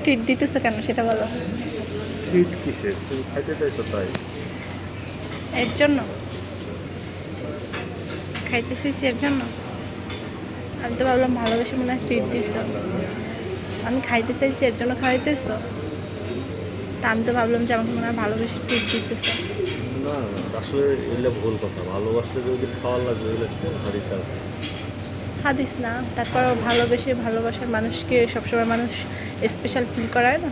Treat দিতেছো কেন সেটা বলো। ট্রিট কিসের? তুমি খাইতে চাইছো তাই। এর জন্য খাইতেছিস এর জন্য? আমি তো ভাবলাম ভালোবেসে মনে হয় ট্রিট দিস। আমি খাইতে চাইছি এর জন্য খাওয়াইতেছো? তা আমি তো ভাবলাম যে আমাকে মনে হয় ভালোবেসে ট্রিট দিতেছো। না আসলে এগুলো ভুল কথা। ভালোবাসলে যদি খাওয়া লাগবে এগুলো কোন হাদিসে আছে? হাদিস না, তারপরও ভালোবেসে ভালোবাসার মানুষকে সবসময় মানুষ স্পেশাল ফিল করায় না।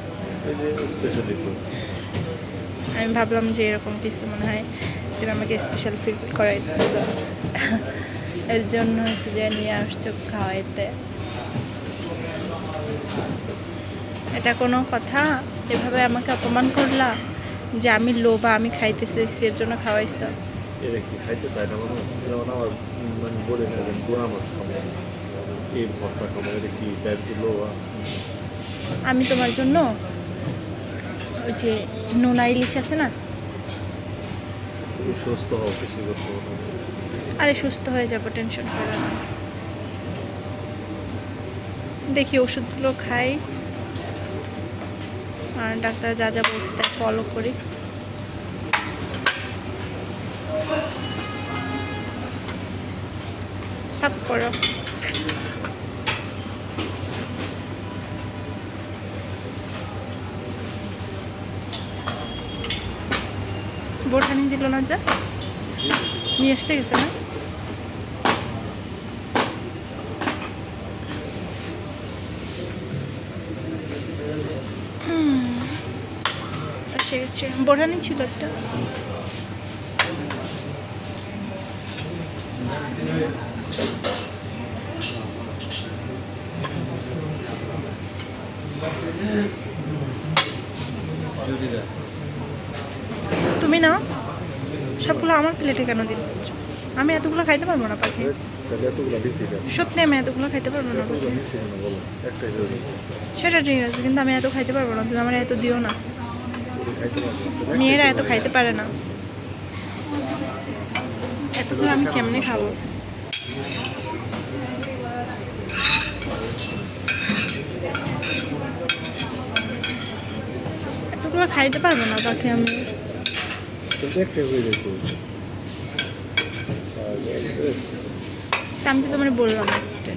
এই যে স্পেশালি তো আমি ভাবলাম যে এরকম কিছু মনে হয় তুমি আমাকে স্পেশাল ফিল করাই দিচ্ছ। এর জন্য হচ্ছে যে নিয়ে আসছো খাওয়াইতে। এটা কোনো কথা? এভাবে আমাকে অপমান করলা যে আমি লোভা, আমি খাইতে চাইছি এর জন্য খাওয়াইছ। এটা কি খাইতে চায় না মানে? এটা মানে আমার মানে বলে না যে গুড়া মাছ খাবো, এই ভর্তা খাবো, এটা কি টাইপ দিলো? আমি তোমার জন্য ওই যে নোনা ইলিশ আছে না, তুমি সুস্থ হও, কিছু করতে হবে না। আরে সুস্থ হয়ে যাবো, টেনশন করো না। দেখি ওষুধগুলো খাই আর ডাক্তার যা যা বলছে তাই ফলো করি। সাফ করো। বোঠানি দিল না, যা নিয়ে আসতে গেছে না? এসে গেছে, বোঠানি ছিল একটা। তুমি না সবগুলো আমার প্লেটে কেন দিচ্ছ? আমি এতগুলো খাইতে পারবো না পাখি। তাহলে এতগুলো দিছি কেন? সত্যি আমি এতগুলো খাইতে পারবো না এতগুলো পাখি। দিছি কেন বলো? একটাই জরুরি। সেটা ঠিক আছে, কিন্তু আমি এত খাইতে পারবো না, তুমি আমার এত দিও না। তুমি খাইতে পারবে না। মেয়েরা এত খাইতে পারে না, এতগুলো আমি কেমনে খাবো? এতগুলো খাইতে পারবো না পাখি আমি। কিন্তু একটাই হয়ে যেত। তা আমি তো তোমার বললাম একটা।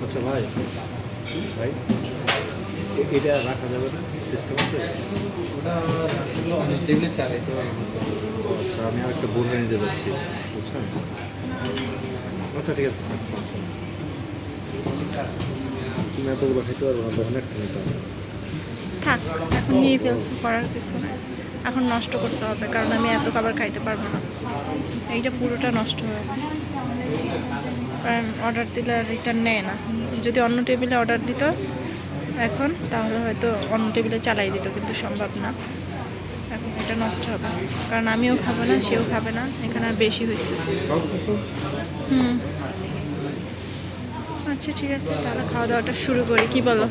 আচ্ছা ভাই, ভাই এটা রাখা যাবে না? সিস্টেম আছে? ওটা অনেক টেবিলে চালে তো। আচ্ছা আমি আর একটা বোরহা নিতে যাচ্ছি, বুঝছেন? আচ্ছা ঠিক আছে, সমস্যা নেই। তুমি এতগুলো খাইতে পারবো না, তখন একটা নিতে হবে। থাক, এখন নিয়ে ফেলছি, করার কিছু নাই। এখন নষ্ট করতে হবে, কারণ আমি এত খাবার খাইতে পারবো না। এইটা পুরোটা নষ্ট হবে, কারণ অর্ডার দিলে রিটার্ন নেয় না। যদি অন্য টেবিলে অর্ডার দিত এখন, তাহলে হয়তো অন্য টেবিলে চালাই দিত, কিন্তু সম্ভব না। এখন এটা নষ্ট হবে, কারণ আমিও খাবো না, সেও খাবে না, এখানে আর বেশি হয়েছে। হুম, আচ্ছা ঠিক আছে, তাহলে খাওয়া দাওয়াটা শুরু করি, কি বলো?